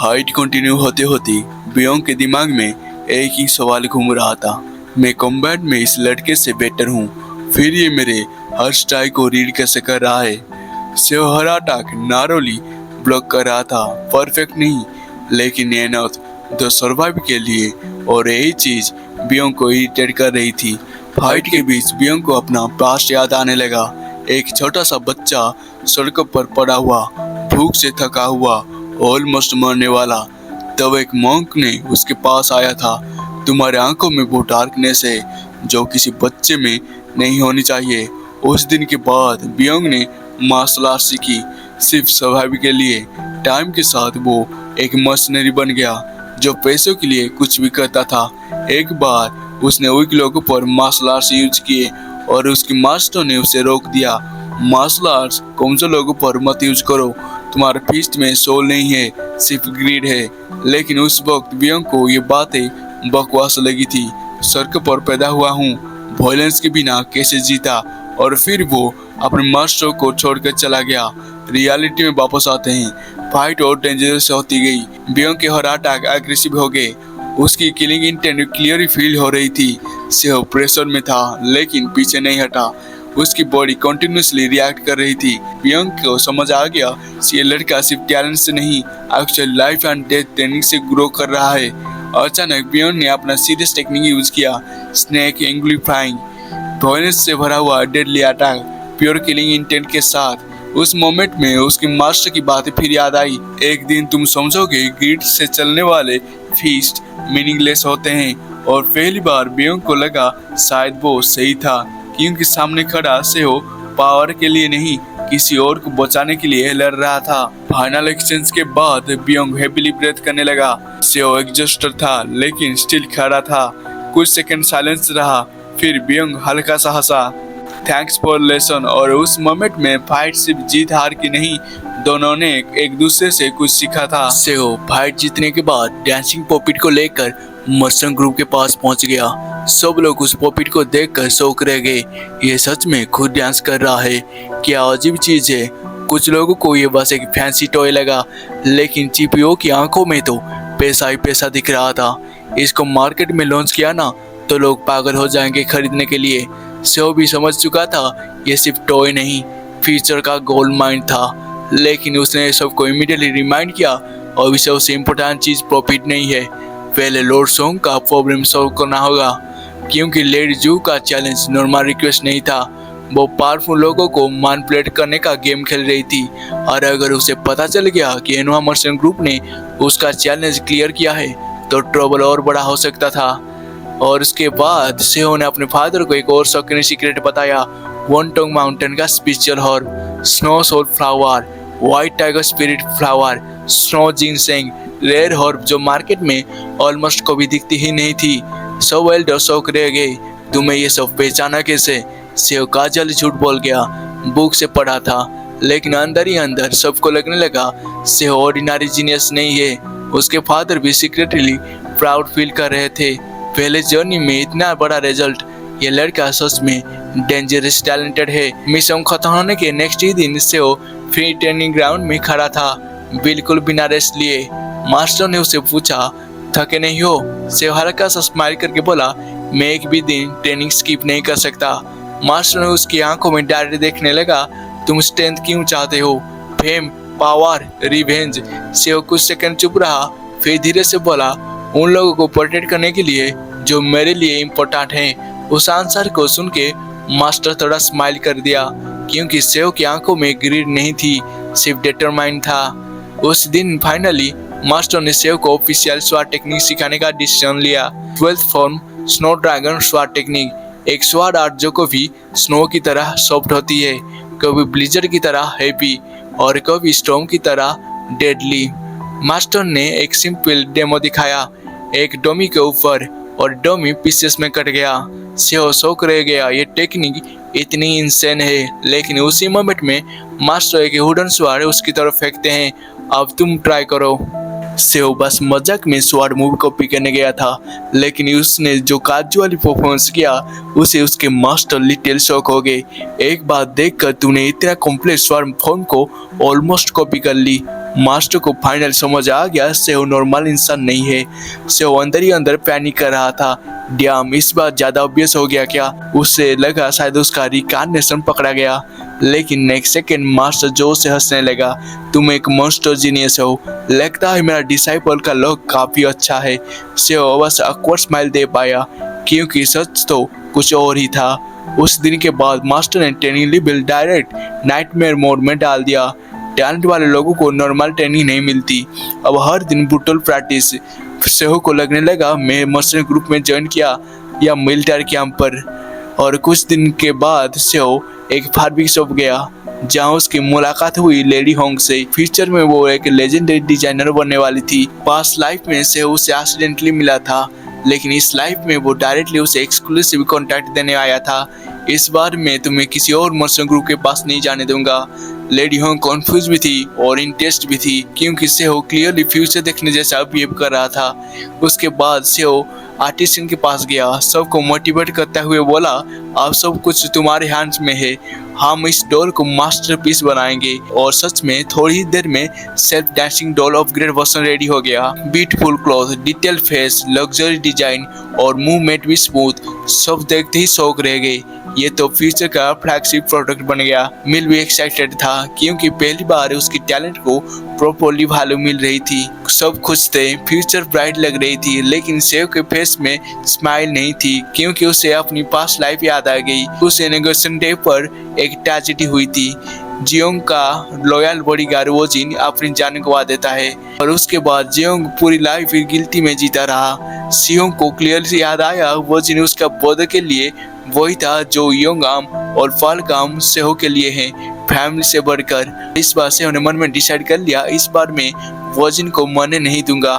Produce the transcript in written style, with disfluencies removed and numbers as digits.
Fight continue होते होते बियोंग के दिमाग में एक ही सवाल घूम रहा था। मैं कॉम्बैट में इस लड़के से बेटर हूँ, फिर ये मेरे हर स्ट्राइक को रीड कैसे कर रहा है। सेव हर अटैक नारोली ब्लॉक कर रहा था, परफेक्ट नहीं लेकिन एनफ द सर्वाइव के लिए, और यही चीज बियोंग को इरिटेट कर रही थी। फाइट के बीच बियोंग को अपना पास्ट याद आने लगा। एक छोटा सा बच्चा सड़कों पर पड़ा हुआ, भूख से थका हुआ, ऑलमोस्ट मरने वाला। तब एक मॉन्क ने उसके पास आया था। तुम्हारे आंखों में वो डार्कनेस है जो किसी बच्चे में नहीं होनी चाहिए। उस दिन के बाद बियोंग ने मार्शल आर्ट सीखी, सिर्फ सर्वाइव के लिए। टाइम के साथ वो एक मर्सनरी बन गया जो पैसों के लिए कुछ भी करता था। एक बार उसने वीक लोगों पर मार्शल आर्ट्स यूज किए और उसके मास्टर ने उसे रोक दिया। मार्शल आर्ट्स कमजोर लोगों पर मत यूज करो, तुम्हारे फीस्ट में सोल नहीं है, सिर्फ ग्रीड है। लेकिन उस वक्त बियोंग को ये बातें बकवास लगी थी। सड़क पर पैदा हुआ हूँ, वायलेंस के बिना कैसे जीता, और फिर वो अपने मास्टर को छोड़कर चला गया। रियलिटी में वापस आते हैं। फाइट और डेंजरस होती गई। बियोंग के हर अटैक एग्रेसिव हो गए। उसकी किलिंग इंटेंट क्लियरली फील हो रही थी। सेव प्रेशर में था लेकिन पीछे नहीं हटा। उसकी बॉडी कंटिन्यूसली रिएक्ट कर रही थी। बियोंग को समझ आ गया ये लड़का सिर्फ टैलेंट से नहीं, actual life and death training से ग्रो कर रहा है। अचानक बियोंग ने अपना सीरियस टेक्निक यूज किया, स्नेक एंग्लीफाइंग, वायलेंस से भरा हुआ deadly attack, pure killing intent के साथ। उस मोमेंट में उसके मास्टर की बातें फिर याद आई। एक दिन तुम समझोगे ग्रिड से चलने वाले फीस्ट मीनिंगलेस होते हैं। और पहली बार बियोंग को लगा शायद वो सही था, क्योंकि सामने खड़ा सेहो पावर के लिए नहीं, किसी और को बचाने के लिए लड़ रहा था। फाइनल एक्सचेंज के बाद बियोंग हैप्पीली ब्रेथ करने लगा। सेहो एग्जॉस्टेड था लेकिन स्टिल खड़ा था। कुछ सेकंड साइलेंस रहा, फिर बियोंग हल्का सा हंसा, थैंक्स फॉर लेसन। और उस मोमेंट में फाइट सिर्फ जीत हार की नहीं, दोनों ने एक दूसरे से कुछ सीखा था। सेहो फाइट जीतने के बाद डांसिंग पॉपिट को लेकर मर्सन ग्रुप के पास पहुंच गया। सब लोग उस पॉपिट को देखकर शौक रह गए। ये सच में खुद डांस कर रहा है, क्या अजीब चीज है। कुछ लोगों को ये बस एक फैंसी टॉय लगा, लेकिन चीपियों की आंखों में तो पैसा ही पैसा दिख रहा था। इसको मार्केट में लॉन्च किया ना तो लोग पागल हो जाएंगे खरीदने के लिए। सेव भी समझ चुका था ये सिर्फ टॉय नहीं, फ्यूचर का गोल्ड माइन था। लेकिन उसने सबको इमीडिएटली रिमाइंड किया और सबसे इम्पोर्टेंट चीज प्रॉफिट नहीं है, पहले लॉर्ड सोंग का प्रॉब्लम सॉल्व करना होगा। क्योंकि लेडी जू का चैलेंज नॉर्मल रिक्वेस्ट नहीं था, वो पावरफुल लोगों को मैनिपुलेट करने का गेम खेल रही थी। और अगर उसे पता चल गया कि एनोवा मर्चेंट ग्रुप ने उसका चैलेंज क्लियर किया है तो ट्रबल और बड़ा हो सकता था। और उसके बाद सेहो ने अपने फादर को एक और शॉकिंग सीक्रेट बताया, वनटोंग माउंटेन का spiritual herb, snow soul flower, white tiger spirit flower, snow ginseng, rare herb जो मार्केट में ऑलमोस्ट कभी दिखती ही नहीं थी। सब एल्डर शौक रह गए, तुम्हें ये सब पहचाना कैसे। सेहो काजल झूठ बोल गया, बुक से पढ़ा था। लेकिन अंदर ही अंदर सबको लगने लगा सेहो ऑर्डिनरी जीनियस नहीं है। उसके फादर भी सीक्रेटली प्राउड फील कर रहे थे। पहले जर्नी में इतना बड़ा रिजल्ट, ये लड़का सच में डेंजरस टैलेंटेड है। मिशन खत्म होने के नेक्स्ट ही दिन सेहो फ्री ट्रेनिंग ग्राउंड में खड़ा था, बिल्कुल बिना रेस्ट लिए। मास्टर ने उसे पूछा, थके नहीं हो? सेहो हल्का सा स्माइल करके बोला, मैं एक भी दिन ट्रेनिंग स्किप नहीं कर सकता। मास्टर ने उसकी आंखों में डायरेक्ट देखने लगा, तुम स्ट्रेंथ क्यों चाहते हो? Fame, power, revenge? सेहो कुछ सेकंड चुप रहा, फिर धीरे से बोला, उन लोगों को प्रोटेक्ट करने के लिए जो मेरे लिए इम्पोर्टेंट हैं। उस आंसर को सुन के मास्टर थोड़ा स्माइल कर दिया, क्योंकि सेव की आंखों में ग्रीड नहीं थी, सिर्फ डिटरमाइंड था। उस दिन फाइनली मास्टर ने सेव को ऑफिशियल स्वाट टेक्निक सिखाने का डिसीजन लिया। 12th form snow dragon sword technique, एक स्वाट आर्ट जो कभी स्नो की तरह सॉफ्ट होती है, कभी ब्लिजर्ड की तरह हैवी और कभी स्टॉर्म की तरह डेडली। मास्टर ने एक सिंपल डेमो दिखाया, एक डमी के ऊपर, और डमी पीसेस में कट गया। सेहो शौक रह गया, ये टेक्निक इतनी इंसेन है। लेकिन उसी मोमेंट में मास्टर एक वुडन स्वाड उसकी तरफ फेंकते हैं, अब तुम ट्राई करो। सेहो बस मजाक में स्वाड मूव कॉपी करने गया था, लेकिन उसने जो काजुअली परफॉर्मेंस किया उसे उसके मास्टर लिटिल शॉक हो गए। एक बात देखकर तूने इतना कॉम्प्लेक्स स्वाड फॉर्म को ऑलमोस्ट कॉपी कर ली, मास्टर को फाइनल समझ आ गया सेहो नॉर्मल इंसान नहीं है। सेहो अंदर ही अंदर पैनिक कर रहा था। डैम इस बार ज्यादा ऑब्वियस हो गया क्या? उसे लगा शायद उसका रिकॉग्निशन पकड़ा गया, लेकिन नेक्स्ट सेकंड मास्टर जोर से हंसने लगा। तुम एक मॉन्स्टर जीनियस हो। लगता है मेरा डिसाइपल का लक काफी अच्छा है। सेहो बस awkward स्माइल दे पाया, क्योंकि सच तो कुछ और ही था। उस दिन के बाद मास्टर ने training level direct nightmare mode में डाल दिया। टैलेंट वाले लोगों को नॉर्मल ट्रेनिंग नहीं मिलती। अब हर दिन ब्रूटल प्रैक्टिस। सेहो को लगने लगा मैं मर्चेंट ग्रुप में ज्वाइन किया या मिलिट्री कैंप पर। और कुछ दिन के बाद सेहो एक फार्मिंग शॉप गया, जहां उसकी मुलाकात हुई लेडी होंग से। फ्यूचर में वो एक लेजेंडरी डिजाइनर बनने वाली थी। पास्ट लाइफ में सेहो उसे एक्सीडेंटली मिला था, लेकिन इस लाइफ में वो डायरेक्टली उसे एक्सक्लूसिव कॉन्टैक्ट देने आया था। इस बार मैं तुम्हें किसी और मर्चेंट ग्रुप के पास नहीं जाने दूंगा। लेडी होंग कॉन्फ्यूज भी थी और इंटरेस्ट भी थी, क्योंकि सेहो क्लियरली फ्यूचर देखने जैसा बिहेव कर रहा था। उसके बाद सेहो आर्टिस्ट के पास गया, सबको मोटिवेट करते हुए बोला, अब सब कुछ तुम्हारे हैंड्स में है। हम इस डॉल को मास्टरपीस बनाएंगे। और सच में थोड़ी ही देर में self dancing doll upgrade version ready हो गया। Beautiful cloth, detail face, luxury design और मूवमेंट भी स्मूथ। सब देखते ही शौक रह गए। ये तो फ्यूचर का फ्लैगशिप प्रोडक्ट बन गया। मिल भी एक्साइटेड था, क्योंकि पहली बार उसकी टैलेंट को प्रॉपर्ली वैल्यू मिल रही थी। सब खुश थे, फ्यूचर ब्राइट लग रही थी, लेकिन सेव के फेस में स्माइल नहीं थी, क्योंकि उसे अपनी पास्ट लाइफ याद आ गई। उस इनॉग्रेशन डे पर एक ट्रेजेडी हुई थी। जियोंग का लॉयल बॉडीगार्ड वोजिन अपनी जान गंवा देता है, और उसके बाद जियोंग पूरी लाइफ गिल्टी में जीता रहा। सियोंग को क्लियरली याद आया वोजिन उसका बॉर्डर के लिए वही था जो योंगाम और फालकाम सेहो के लिए है, फैमिली से बढ़कर। इस बार सेहो ने मन में डिसाइड कर लिया, इस बार मैं वोजिन को मरने नहीं दूंगा।